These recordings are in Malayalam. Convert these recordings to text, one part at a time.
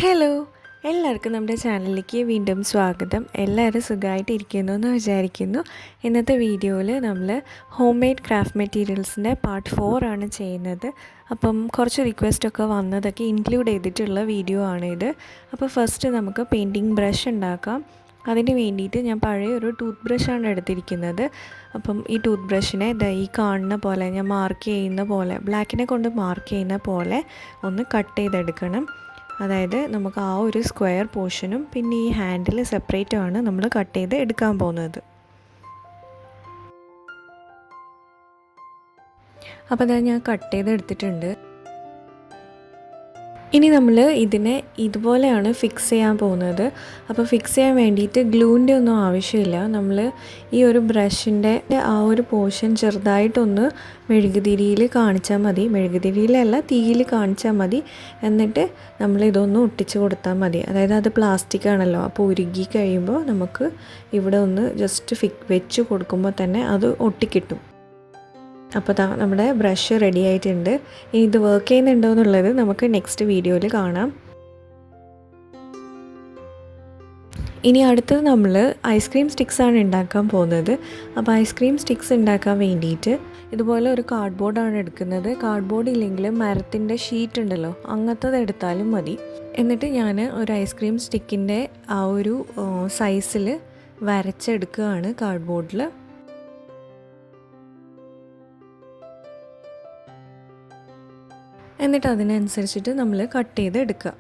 ഹലോ, എല്ലാവർക്കും നമ്മുടെ ചാനലിലേക്ക് വീണ്ടും സ്വാഗതം. എല്ലാവരും സുഖമായിട്ടിരിക്കുന്നു എന്ന് വിചാരിക്കുന്നു. ഇന്നത്തെ വീഡിയോയിൽ നമ്മൾ ഹോം മെയ്ഡ് ക്രാഫ്റ്റ് മെറ്റീരിയൽസിൻ്റെ പാർട്ട് 4 ആണ് ചെയ്യുന്നത്. അപ്പം കുറച്ച് റിക്വസ്റ്റൊക്കെ വന്നതൊക്കെ ഇൻക്ലൂഡ് ചെയ്തിട്ടുള്ള വീഡിയോ ആണിത്. അപ്പോൾ ഫസ്റ്റ് നമുക്ക് പെയിൻറ്റിങ് ബ്രഷ് ഉണ്ടാക്കാം. അതിന് വേണ്ടിയിട്ട് ഞാൻ പഴയ ഒരു ടൂത്ത് ബ്രഷാണ് എടുത്തിരിക്കുന്നത്. അപ്പം ഈ ടൂത്ത് ബ്രഷിനെ ഈ കാണുന്ന പോലെ ഞാൻ മാർക്ക് ചെയ്യുന്ന പോലെ ബ്ലാക്കിനെ കൊണ്ട് മാർക്ക് ചെയ്യുന്ന പോലെ ഒന്ന് കട്ട് ചെയ്തെടുക്കണം. അതായത് നമുക്ക് ആ ഒരു സ്ക്വയർ പോർഷനും പിന്നെ ഈ ഹാൻഡിൽ സെപ്പറേറ്റുമാണ് നമ്മൾ കട്ട് ചെയ്ത് എടുക്കാൻ പോകുന്നത്. അപ്പോൾ അതാ ഞാൻ കട്ട് ചെയ്ത് എടുത്തിട്ടുണ്ട്. ഇനി നമ്മൾ ഇതിനെ ഇതുപോലെയാണ് ഫിക്സ് ചെയ്യാൻ പോകുന്നത്. അപ്പോൾ ഫിക്സ് ചെയ്യാൻ വേണ്ടിയിട്ട് ഗ്ലൂവിൻ്റെ ഒന്നും ആവശ്യമില്ല. നമ്മൾ ഈ ഒരു ബ്രഷിൻ്റെ ആ ഒരു പോർഷൻ ചെറുതായിട്ടൊന്ന് മെഴുകുതിരിയിൽ കാണിച്ചാൽ മതി. മെഴുകുതിരിയിലല്ല, തീയിൽ കാണിച്ചാൽ മതി. എന്നിട്ട് നമ്മളിതൊന്ന് ഒട്ടിച്ച് കൊടുത്താൽ മതി. അതായത് അത് പ്ലാസ്റ്റിക് ആണല്ലോ, അപ്പോൾ ഉരുകി കഴിയുമ്പോൾ നമുക്ക് ഇവിടെ ഒന്ന് ജസ്റ്റ് വെച്ച് കൊടുക്കുമ്പോൾ തന്നെ അത് ഒട്ടിക്കിട്ടും. അപ്പോൾ നമ്മുടെ ബ്രഷ് റെഡി ആയിട്ടുണ്ട്. ഇനി ഇത് വർക്ക് ചെയ്യുന്നുണ്ടോ എന്നുള്ളത് നമുക്ക് നെക്സ്റ്റ് വീഡിയോയിൽ കാണാം. ഇനി അടുത്തത് നമ്മൾ ഐസ്ക്രീം സ്റ്റിക്സാണ് ഉണ്ടാക്കാൻ പോകുന്നത്. അപ്പോൾ ഐസ്ക്രീം സ്റ്റിക്സ് ഉണ്ടാക്കാൻ വേണ്ടിയിട്ട് ഇതുപോലെ ഒരു കാർഡ്ബോർഡാണ് എടുക്കുന്നത്. കാർഡ്ബോർഡ് ഇല്ലെങ്കിൽ മരത്തിൻ്റെ ഷീറ്റ് ഉണ്ടല്ലോ, അങ്ങനത്തത് എടുത്താലും മതി. എന്നിട്ട് ഞാൻ ഒരു ഐസ്ക്രീം സ്റ്റിക്കിൻ്റെ ആ ഒരു സൈസിൽ വരച്ചെടുക്കുകയാണ് കാർഡ്ബോർഡിൽ. എന്നിട്ട് അതിനനുസരിച്ചിട്ട് നമ്മൾ കട്ട് ചെയ്ത് എടുക്കുക.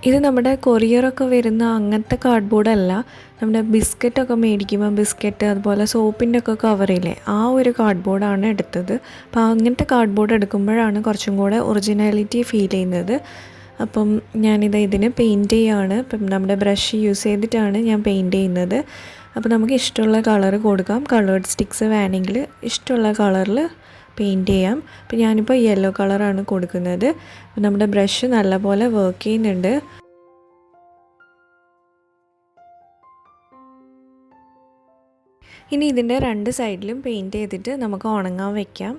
ഇത് നമ്മുടെ കൊറിയറൊക്കെ വരുന്ന അങ്ങനത്തെ കാർഡ്ബോർഡല്ല. നമ്മുടെ ബിസ്ക്കറ്റൊക്കെ മേടിക്കുമ്പോൾ ബിസ്ക്കറ്റ് അതുപോലെ സോപ്പിൻ്റെ ഒക്കെ കവറില്ലേ, ആ ഒരു കാർഡ്ബോർഡാണ് എടുത്തത്. അപ്പോൾ അങ്ങനത്തെ കാർഡ്ബോർഡ് എടുക്കുമ്പോഴാണ് കുറച്ചും കൂടെ ഒറിജിനാലിറ്റി ഫീൽ ചെയ്യുന്നത്. അപ്പം ഇതിന് പെയിൻറ്റ് ചെയ്യുകയാണ്. ഇപ്പം നമ്മുടെ ബ്രഷ് യൂസ് ചെയ്തിട്ടാണ് ഞാൻ പെയിൻറ്റ് ചെയ്യുന്നത്. അപ്പോൾ നമുക്ക് ഇഷ്ടമുള്ള കളർ കൊടുക്കാം. കളേർഡ് സ്റ്റിക്സ് വേണമെങ്കിൽ ഇഷ്ടമുള്ള കളറിൽ പെയിൻറ്റ് ചെയ്യാം. അപ്പോൾ ഞാനിപ്പോൾ യെല്ലോ കളറാണ് കൊടുക്കുന്നത്. നമ്മുടെ ബ്രഷ് നല്ലപോലെ വർക്ക് ചെയ്യുന്നുണ്ട്. ഇനി ഇതിൻ്റെ രണ്ട് സൈഡിലും പെയിൻറ്റ് ചെയ്തിട്ട് നമുക്ക് ഉണങ്ങാൻ വയ്ക്കാം.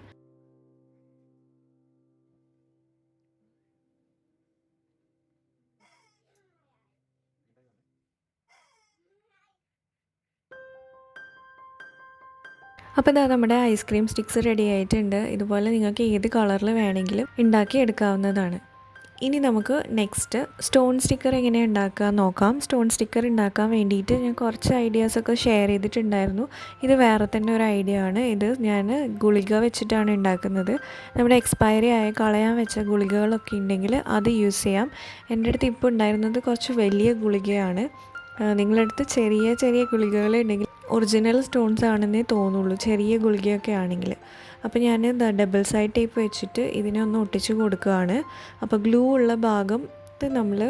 അപ്പോൾ ഇതാ നമ്മുടെ ഐസ്ക്രീം സ്റ്റിക്സ് റെഡി ആയിട്ടുണ്ട്. ഇതുപോലെ നിങ്ങൾക്ക് ഏത് കളറിൽ വേണമെങ്കിലും ഉണ്ടാക്കി എടുക്കാവുന്നതാണ്. ഇനി നമുക്ക് നെക്സ്റ്റ് സ്റ്റോൺ സ്റ്റിക്കർ എങ്ങനെ ഉണ്ടാക്കുക നോക്കാം. സ്റ്റോൺ സ്റ്റിക്കർ ഉണ്ടാക്കാൻ വേണ്ടിയിട്ട് ഞാൻ കുറച്ച് ഐഡിയാസൊക്കെ ഷെയർ ചെയ്തിട്ടുണ്ടായിരുന്നു. ഇത് വേറെ തന്നെ ഒരു ഐഡിയ ആണ്. ഇത് ഞാൻ ഗുളിക വെച്ചിട്ടാണ് ഉണ്ടാക്കുന്നത്. നമ്മുടെ എക്സ്പയറി ആയ കളയാൻ വെച്ച ഗുളികകളൊക്കെ ഉണ്ടെങ്കിൽ അത് യൂസ് ചെയ്യാം. എൻ്റെ അടുത്ത് ഇപ്പോൾ ഉണ്ടായിരുന്നത് കുറച്ച് വലിയ ഗുളികയാണ്. നിങ്ങളുടെ അടുത്ത് ചെറിയ ചെറിയ ഗുളികകൾ ഉണ്ടെങ്കിൽ ഒറിജിനൽ സ്റ്റോൺസ് ആണെന്നേ തോന്നുള്ളൂ, ചെറിയ ഗുളികയൊക്കെ ആണെങ്കിൽ. അപ്പോൾ ഞാൻ ഡബിൾ സൈഡ് ടേപ്പ് വെച്ചിട്ട് ഇതിനെ ഒന്ന് ഒട്ടിച്ച് കൊടുക്കുകയാണ്. അപ്പോൾ ഗ്ലൂ ഉള്ള ഭാഗത്ത് നമ്മൾ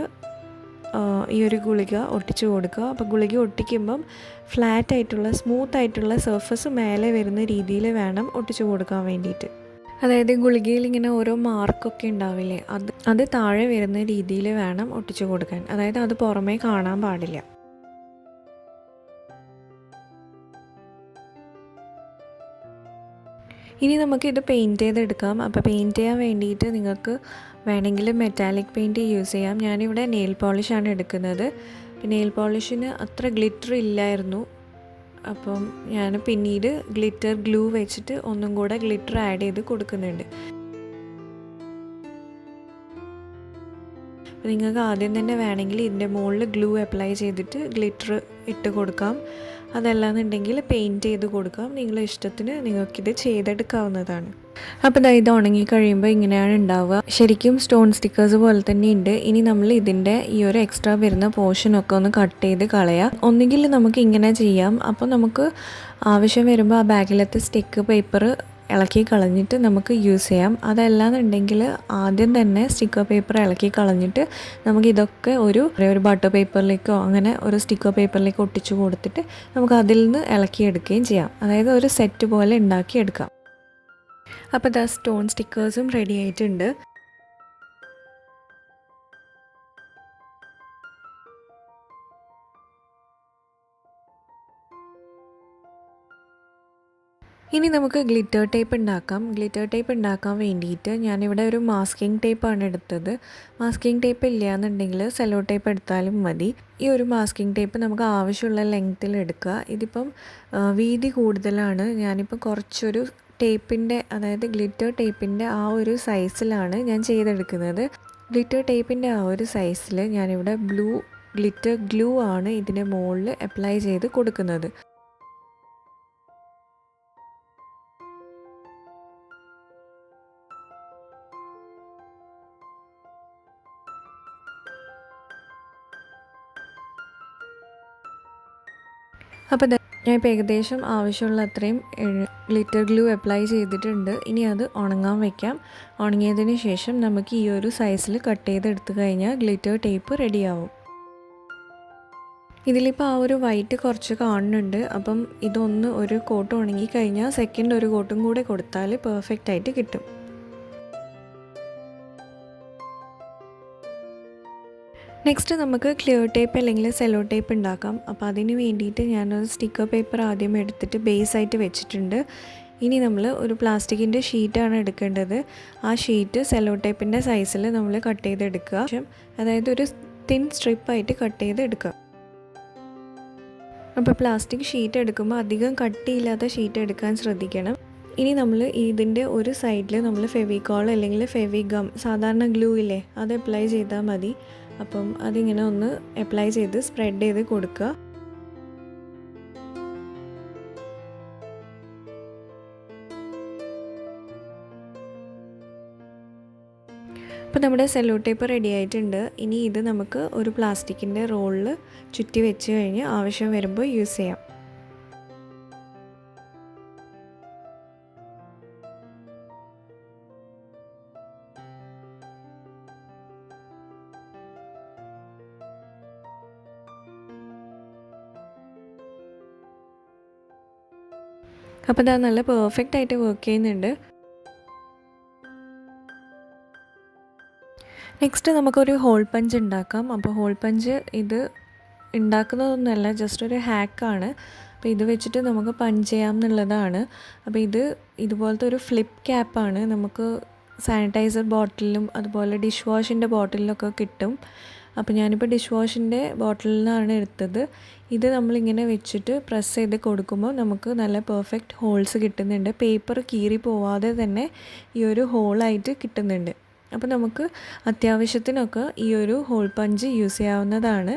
ഈ ഒരു ഗുളിക ഒട്ടിച്ച് കൊടുക്കുക. അപ്പോൾ ഗുളിക ഒട്ടിക്കുമ്പം ഫ്ലാറ്റ് ആയിട്ടുള്ള സ്മൂത്ത് ആയിട്ടുള്ള സർഫസ് മേലെ വരുന്ന രീതിയിൽ വേണം ഒട്ടിച്ച് കൊടുക്കാൻ വേണ്ടിയിട്ട്. അതായത് ഗുളികയിൽ ഇങ്ങനെ ഓരോ മാർക്കൊക്കെ ഉണ്ടാവില്ലേ, അത് താഴെ വരുന്ന രീതിയിൽ വേണം ഒട്ടിച്ച് കൊടുക്കാൻ. അതായത് അത് പുറമേ കാണാൻ പാടില്ല. ഇനി നമുക്കിത് പെയിൻറ്റ് ചെയ്തെടുക്കാം. അപ്പോൾ പെയിൻറ്റ് ചെയ്യാൻ വേണ്ടിയിട്ട് നിങ്ങൾക്ക് വേണമെങ്കിൽ മെറ്റാലിക് പെയിൻറ്റ് യൂസ് ചെയ്യാം. ഞാനിവിടെ നെയിൽ പോളിഷാണ് എടുക്കുന്നത്. നെയിൽ പോളിഷിന് അത്ര ഗ്ലിറ്റർ ഇല്ലായിരുന്നു. അപ്പം ഞാൻ പിന്നീട് ഗ്ലിറ്റർ ഗ്ലൂ വെച്ചിട്ട് ഒന്നും കൂടെ ഗ്ലിറ്റർ ആഡ് ചെയ്ത് കൊടുക്കുന്നുണ്ട്. നിങ്ങൾക്ക് ആദ്യം തന്നെ വേണമെങ്കിൽ ഇതിൻ്റെ മുകളിൽ ഗ്ലൂ അപ്ലൈ ചെയ്തിട്ട് ഗ്ലിറ്റർ ഇട്ട് കൊടുക്കാം. അതല്ലാന്നുണ്ടെങ്കിൽ പെയിൻറ്റ് ചെയ്ത് കൊടുക്കാം. നിങ്ങളുടെ ഇഷ്ടത്തിന് നിങ്ങൾക്കിത് ചെയ്തെടുക്കാവുന്നതാണ്. അപ്പോൾ ഇത് ഉണങ്ങി കഴിയുമ്പോൾ ഇങ്ങനെയാണ് ഉണ്ടാവുക. ശരിക്കും സ്റ്റോൺ സ്റ്റിക്കേഴ്സ് പോലെ തന്നെ ഉണ്ട്. ഇനി നമ്മൾ ഇതിൻ്റെ ഈ ഒരു എക്സ്ട്രാ വരുന്ന പോർഷനൊക്കെ ഒന്ന് കട്ട് ചെയ്ത് കളയാം. ഒന്നുകിൽ നമുക്ക് ഇങ്ങനെ ചെയ്യാം. അപ്പോൾ നമുക്ക് ആവശ്യം വരുമ്പോൾ ആ ബാഗിലത്തെ സ്റ്റിക്ക് പേപ്പർ ഇളക്കി കളഞ്ഞിട്ട് നമുക്ക് യൂസ് ചെയ്യാം. അതല്ലാന്നുണ്ടെങ്കിൽ ആദ്യം തന്നെ സ്റ്റിക്കർ പേപ്പർ ഇളക്കി കളഞ്ഞിട്ട് നമുക്ക് ഇതൊക്കെ ഒരു ബട്ടർ പേപ്പറിലേക്കോ അങ്ങനെ ഒരു സ്റ്റിക്കർ പേപ്പറിലേക്കോ ഒട്ടിച്ച് കൊടുത്തിട്ട് നമുക്ക് അതിൽ നിന്ന് ഇളക്കിയെടുക്കുകയും ചെയ്യാം. അതായത് ഒരു സെറ്റ് പോലെ ഉണ്ടാക്കിയെടുക്കാം. അപ്പോൾ സ്റ്റോൺ സ്റ്റിക്കേഴ്സും റെഡി ആയിട്ടുണ്ട്. ഇനി നമുക്ക് ഗ്ലിറ്റർ ടേപ്പ് ഉണ്ടാക്കാം. ഗ്ലിറ്റർ ടേപ്പ് ഉണ്ടാക്കാൻ വേണ്ടിയിട്ട് ഞാനിവിടെ ഒരു മാസ്കിംഗ് ടേപ്പാണ് എടുത്തത്. മാസ്കിംഗ് ടേപ്പ് ഇല്ലയെന്നുണ്ടെങ്കിൽ സെല്ലോ ടേപ്പ് എടുത്താലും മതി. ഈ ഒരു മാസ്കിംഗ് ടേപ്പ് നമുക്ക് ആവശ്യമുള്ള ലെങ്ത്തിൽ എടുക്കുക. ഇതിപ്പം വീതി കൂടുതലാണ്. ഞാനിപ്പോൾ കുറച്ചൊരു ടേപ്പിൻ്റെ, അതായത് ഗ്ലിറ്റർ ടേപ്പിൻ്റെ ആ ഒരു സൈസിലാണ് ഞാൻ ചെയ്തെടുക്കുന്നത്. ഗ്ലിറ്റർ ടേപ്പിൻ്റെ ആ ഒരു സൈസിൽ ഞാനിവിടെ ഗ്ലിറ്റർ ഗ്ലൂ ആണ് ഇതിൻ്റെ മുകളിൽ അപ്ലൈ ചെയ്ത് കൊടുക്കുന്നത്. അപ്പോൾ ഞാൻ ഇപ്പോൾ ഏകദേശം ആവശ്യമുള്ള അത്രയും ഗ്ലിറ്റർ ഗ്ലൂ അപ്ലൈ ചെയ്തിട്ടുണ്ട്. ഇനി അത് ഉണങ്ങാൻ വയ്ക്കാം. ഉണങ്ങിയതിന് ശേഷം നമുക്ക് ഈ ഒരു സൈസിൽ കട്ട് ചെയ്തെടുത്തു കഴിഞ്ഞാൽ ഗ്ലിറ്റർ ടേപ്പ് റെഡിയാവും. ഇതിലിപ്പോൾ ആ ഒരു വൈറ്റ് കുറച്ച് കാണുന്നുണ്ട്. അപ്പം ഇതൊന്ന് ഒരു കോട്ട് ഉണങ്ങി കഴിഞ്ഞാൽ സെക്കൻഡ് ഒരു കോട്ടും കൂടെ കൊടുത്താൽ പെർഫെക്റ്റ് ആയിട്ട് കിട്ടും. നെക്സ്റ്റ് നമുക്ക് ക്ലിയർ ടേപ്പ് അല്ലെങ്കിൽ സെല്ലോ ടേപ്പ് ഉണ്ടാക്കാം. അപ്പോൾ അതിന് വേണ്ടിയിട്ട് ഞാനൊരു സ്റ്റിക്കർ പേപ്പർ ആദ്യം എടുത്തിട്ട് ബേസായിട്ട് വെച്ചിട്ടുണ്ട്. ഇനി നമ്മൾ ഒരു പ്ലാസ്റ്റിക്കിൻ്റെ ഷീറ്റാണ് എടുക്കേണ്ടത്. ആ ഷീറ്റ് സെല്ലോ ടേപ്പിൻ്റെ സൈസിൽ നമ്മൾ കട്ട് ചെയ്തെടുക്കുക. അതായത് ഒരു തിൻ സ്ട്രിപ്പായിട്ട് കട്ട് ചെയ്തെടുക്കുക. അപ്പോൾ പ്ലാസ്റ്റിക് ഷീറ്റ് എടുക്കുമ്പോൾ അധികം കട്ടിയില്ലാത്ത ഷീറ്റ് എടുക്കാൻ ശ്രദ്ധിക്കണം. ഇനി നമ്മൾ ഇതിൻ്റെ ഒരു സൈഡിൽ നമ്മൾ ഫെവിക്കോൾ അല്ലെങ്കിൽ ഫെവിഗം, സാധാരണ ഗ്ലൂ ഇല്ലേ, അത് അപ്ലൈ ചെയ്താൽ മതി. അപ്പം അതിങ്ങനെ ഒന്ന് അപ്ലൈ ചെയ്ത് സ്പ്രെഡ് ചെയ്ത് കൊടുക്കുക. അപ്പോൾ നമ്മുടെ സെല്ലോ ടേപ്പ് റെഡി ആയിട്ടുണ്ട്. ഇനി ഇത് നമുക്ക് ഒരു പ്ലാസ്റ്റിക്കിൻ്റെ റോളിൽ ചുറ്റി വെച്ച് കഴിഞ്ഞ് ആവശ്യം വരുമ്പോൾ യൂസ് ചെയ്യാം. അപ്പോൾ അത് നല്ല പെർഫെക്റ്റ് ആയിട്ട് വർക്ക് ചെയ്യുന്നുണ്ട്. നെക്സ്റ്റ് നമുക്കൊരു ഹോൾ പഞ്ച് ഉണ്ടാക്കാം. അപ്പോൾ ഹോൾ പഞ്ച് ഇത് ഉണ്ടാക്കുന്നതൊന്നുമല്ല, ജസ്റ്റ് ഒരു ഹാക്കാണ്. അപ്പോൾ ഇത് വെച്ചിട്ട് നമുക്ക് പഞ്ച് ചെയ്യാം എന്നുള്ളതാണ്. അപ്പോൾ ഇതുപോലത്തെ ഒരു ഫ്ലിപ്പ് ക്യാപ്പാണ്. നമുക്ക് സാനിറ്റൈസർ ബോട്ടിലും അതുപോലെ ഡിഷ് വാഷിൻ്റെ ബോട്ടിലൊക്കെ കിട്ടും. അപ്പോൾ ഞാനിപ്പോൾ ഡിഷ് വാഷിൻ്റെ ബോട്ടിലിൽ നിന്നാണ് എടുത്തത്. ഇത് നമ്മളിങ്ങനെ വെച്ചിട്ട് പ്രസ് ചെയ്ത് കൊടുക്കുമ്പോൾ നമുക്ക് നല്ല പെർഫെക്റ്റ് ഹോൾസ് കിട്ടുന്നുണ്ട്. പേപ്പർ കീറി പോവാതെ തന്നെ ഈ ഒരു ഹോളായിട്ട് കിട്ടുന്നുണ്ട്. അപ്പോൾ നമുക്ക് അത്യാവശ്യത്തിനൊക്കെ ഈ ഒരു ഹോൾ പഞ്ച് യൂസ് ചെയ്യാവുന്നതാണ്.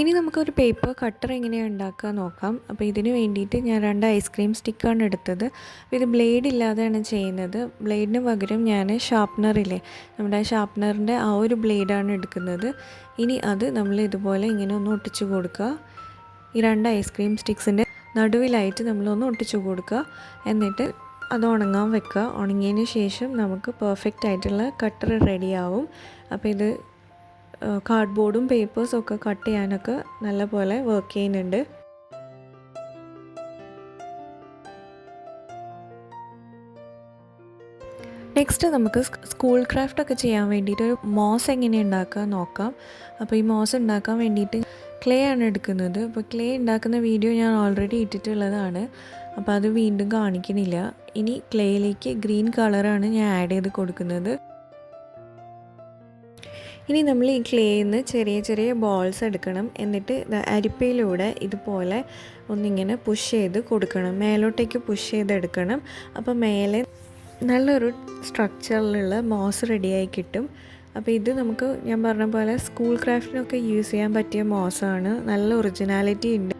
ഇനി നമുക്കൊരു പേപ്പർ കട്ടർ എങ്ങനെയാണ് ഉണ്ടാക്കുക നോക്കാം. അപ്പോൾ ഇതിന് വേണ്ടിയിട്ട് ഞാൻ 2 ഐസ്ക്രീം സ്റ്റിക്കാണ് എടുത്തത്. അപ്പോൾ ഇത് ബ്ലേഡ് ഇല്ലാതെയാണ് ചെയ്യുന്നത്. ബ്ലേഡിന് പകരം ഞാൻ ഷാർപ്നറില്ലേ, നമ്മുടെ ഷാർപ്നറിൻ്റെ ആ ഒരു ബ്ലേഡാണ് എടുക്കുന്നത്. ഇനി അത് നമ്മൾ ഇതുപോലെ ഇങ്ങനെ ഒന്ന് ഒട്ടിച്ചു കൊടുക്കുക. ഈ 2 ഐസ്ക്രീം സ്റ്റിക്സിൻ്റെ നടുവിലായിട്ട് നമ്മളൊന്ന് ഒട്ടിച്ചു കൊടുക്കുക. എന്നിട്ട് അത് ഉണങ്ങാൻ വെക്കുക. ഉണങ്ങിയതിന് ശേഷം നമുക്ക് പെർഫെക്റ്റ് ആയിട്ടുള്ള കട്ടർ റെഡിയാവും. അപ്പോൾ ഇത് കാർഡ്ബോർഡും പേപ്പേഴ്സും ഒക്കെ കട്ട് ചെയ്യാനൊക്കെ നല്ലപോലെ വർക്ക് ചെയ്യുന്നുണ്ട്. നെക്സ്റ്റ് നമുക്ക് സ്കൂൾ ക്രാഫ്റ്റൊക്കെ ചെയ്യാൻ വേണ്ടിയിട്ട് ഒരു മോസ് എങ്ങനെ ഉണ്ടാക്കുക നോക്കാം. അപ്പോൾ ഈ മോസ് ഉണ്ടാക്കാൻ വേണ്ടിയിട്ട് ക്ലേ ആണ് എടുക്കുന്നത്. അപ്പോൾ ക്ലേ ഉണ്ടാക്കുന്ന വീഡിയോ ഞാൻ ഓൾറെഡി ഇട്ടിട്ടുള്ളതാണ്. അപ്പോൾ അത് വീണ്ടും കാണിക്കുന്നില്ല. ഇനി ക്ലേയിലേക്ക് ഗ്രീൻ കളറാണ് ഞാൻ ആഡ് ചെയ്ത് കൊടുക്കുന്നത്. ഇനി നമ്മൾ ഈ ക്ലേയിൽ നിന്ന് ചെറിയ ചെറിയ ബോൾസ് എടുക്കണം. എന്നിട്ട് അരിപ്പയിലൂടെ ഇതുപോലെ ഒന്നിങ്ങനെ പുഷ് ചെയ്ത് കൊടുക്കണം. മേലോട്ടേക്ക് പുഷ് ചെയ്തെടുക്കണം. അപ്പോൾ മേലെ നല്ലൊരു സ്ട്രക്ചറിലുള്ള മോസ് റെഡിയായി കിട്ടും. അപ്പോൾ ഇത് നമുക്ക് ഞാൻ പറഞ്ഞ പോലെ സ്കൂൾ ക്രാഫ്റ്റിനൊക്കെ യൂസ് ചെയ്യാൻ പറ്റിയ മോസാണ്. നല്ല ഒറിജിനാലിറ്റി ഉണ്ട്.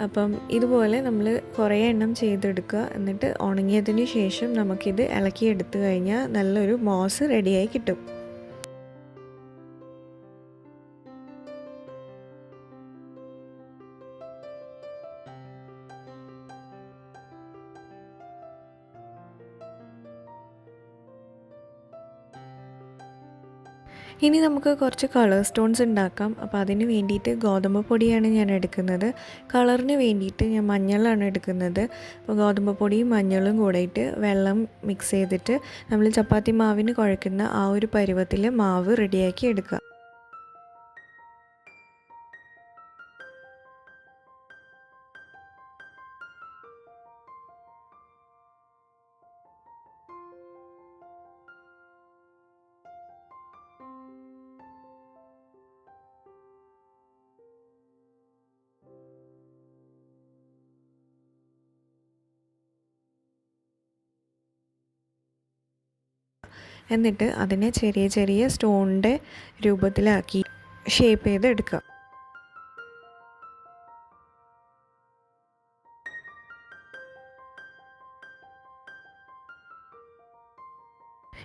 അപ്പം ഇതുപോലെ നമ്മൾ കുറേ എണ്ണം ചെയ്തെടുക്കുക. എന്നിട്ട് ഉണങ്ങിയതിന് ശേഷം നമുക്കിത് ഇളക്കിയെടുത്ത് കഴിഞ്ഞാൽ നല്ലൊരു മോസ് റെഡിയായി കിട്ടും. ഇനി നമുക്ക് കുറച്ച് കളർ സ്റ്റോൺസ് ഉണ്ടാക്കാം. അപ്പോൾ അതിന് വേണ്ടിയിട്ട് ഗോതമ്പ് പൊടിയാണ് ഞാൻ എടുക്കുന്നത്. കളറിന് വേണ്ടിയിട്ട് ഞാൻ മഞ്ഞളാണ് എടുക്കുന്നത്. അപ്പോൾ ഗോതമ്പ് പൊടിയും മഞ്ഞളും കൂടിയിട്ട് വെള്ളം മിക്സ് ചെയ്തിട്ട് നമ്മൾ ചപ്പാത്തി മാവിന് കുഴക്കുന്ന ആ ഒരു പരുവത്തിൽ മാവ് റെഡിയാക്കി എടുക്കുക. എന്നിട്ട് അതിനെ ചെറിയ ചെറിയ സ്റ്റോണിൻ്റെ രൂപത്തിലാക്കി ഷേപ്പ് ചെയ്ത് എടുക്കുക.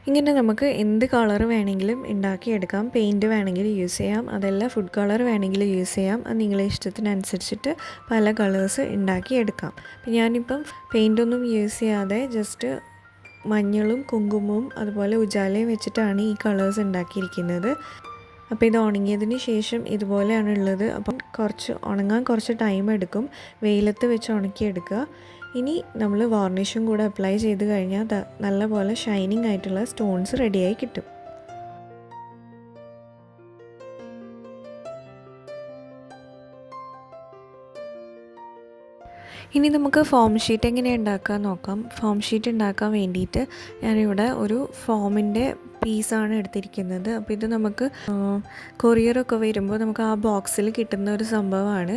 ഇങ്ങനെ നമുക്ക് എന്ത് കളർ വേണമെങ്കിലും ഉണ്ടാക്കിയെടുക്കാം. പെയിൻറ്റ് വേണമെങ്കിൽ യൂസ് ചെയ്യാം, അതല്ല ഫുഡ് കളർ വേണമെങ്കിൽ യൂസ് ചെയ്യാം. അത് നിങ്ങളെ ഇഷ്ടത്തിനനുസരിച്ചിട്ട് പല കളേഴ്സ് ഉണ്ടാക്കിയെടുക്കാം. അപ്പം ഞാനിപ്പം പെയിൻറ്റൊന്നും യൂസ് ചെയ്യാതെ ജസ്റ്റ് മഞ്ഞളും കുങ്കുമവും അതുപോലെ ഉജാലയും വെച്ചിട്ടാണ് ഈ കളേഴ്സ് ഉണ്ടാക്കിയിരിക്കുന്നത്. അപ്പോൾ ഇത് ഉണങ്ങിയതിന് ശേഷം ഇതുപോലെയാണ് ഉള്ളത്. അപ്പം ഉണങ്ങാൻ കുറച്ച് ടൈം എടുക്കും. വെയിലത്ത് വെച്ച് ഉണക്കിയെടുക്കുക. ഇനി നമ്മൾ വാർണിഷും കൂടെ അപ്ലൈ ചെയ്ത് കഴിഞ്ഞാൽ നല്ലപോലെ ഷൈനിങ് ആയിട്ടുള്ള സ്റ്റോൺസ് റെഡിയായി കിട്ടും. ഇനി നമുക്ക് ഫോം ഷീറ്റ് എങ്ങനെ ഉണ്ടാക്കാൻ നോക്കാം. ഫോം ഷീറ്റ് ഉണ്ടാക്കാൻ വേണ്ടിയിട്ട് ഞാനിവിടെ ഒരു ഫോമിൻ്റെ പീസാണ് എടുത്തിരിക്കുന്നത്. അപ്പോൾ ഇത് നമുക്ക് കൊറിയറൊക്കെ വരുമ്പോൾ നമുക്ക് ആ ബോക്സിൽ കിട്ടുന്ന ഒരു സംഭവമാണ്.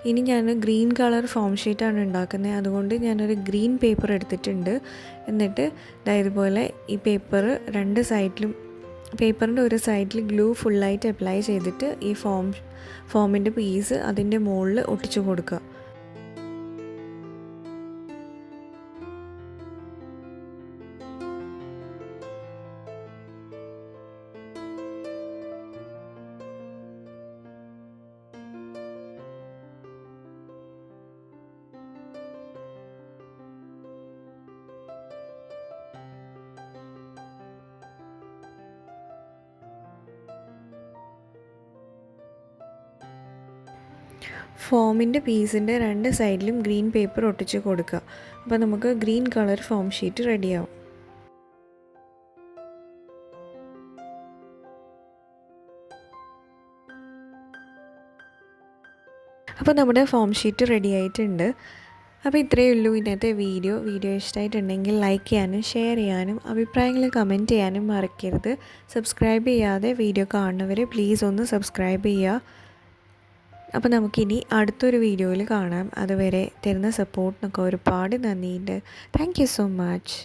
ഇനി ഞാൻ ഗ്രീൻ കളർ ഫോം ഷീറ്റാണ് ഉണ്ടാക്കുന്നത്. അതുകൊണ്ട് ഞാനൊരു ഗ്രീൻ പേപ്പർ എടുത്തിട്ടുണ്ട്. എന്നിട്ട് ഇതുപോലെ ഈ പേപ്പർ രണ്ട് സൈഡിലും പേപ്പറിൻ്റെ ഒരു സൈഡിൽ ഗ്ലൂ ഫുള്ളായിട്ട് അപ്ലൈ ചെയ്തിട്ട് ഈ ഫോമിൻ്റെ പീസ് അതിൻ്റെ മുകളിൽ ഒട്ടിച്ചു കൊടുക്കുക. ഫോമിൻ്റെ പീസിൻ്റെ രണ്ട് സൈഡിലും ഗ്രീൻ പേപ്പർ ഒട്ടിച്ച് കൊടുക്കുക. അപ്പോൾ നമുക്ക് ഗ്രീൻ കളർ ഫോം ഷീറ്റ് റെഡിയാവും. അപ്പോൾ നമ്മുടെ ഫോം ഷീറ്റ് റെഡി ആയിട്ടുണ്ട്. അപ്പോൾ ഇത്രയേ ഉള്ളൂ ഇന്നത്തെ വീഡിയോ ഇഷ്ടമായിട്ടുണ്ടെങ്കിൽ ലൈക്ക് ചെയ്യാനും ഷെയർ ചെയ്യാനും അഭിപ്രായങ്ങൾ കമൻറ്റ് ചെയ്യാനും മറക്കരുത്. സബ്സ്ക്രൈബ് ചെയ്യാതെ വീഡിയോ കാണുന്നവർ പ്ലീസ് ഒന്ന് സബ്സ്ക്രൈബ് ചെയ്യുക. അപ്പോൾ നമുക്കിനി അടുത്തൊരു വീഡിയോയിൽ കാണാം. അതുവരെ തരുന്ന സപ്പോർട്ടിനൊക്കെ ഒരുപാട് നന്ദിയുണ്ട്. Thank you so much.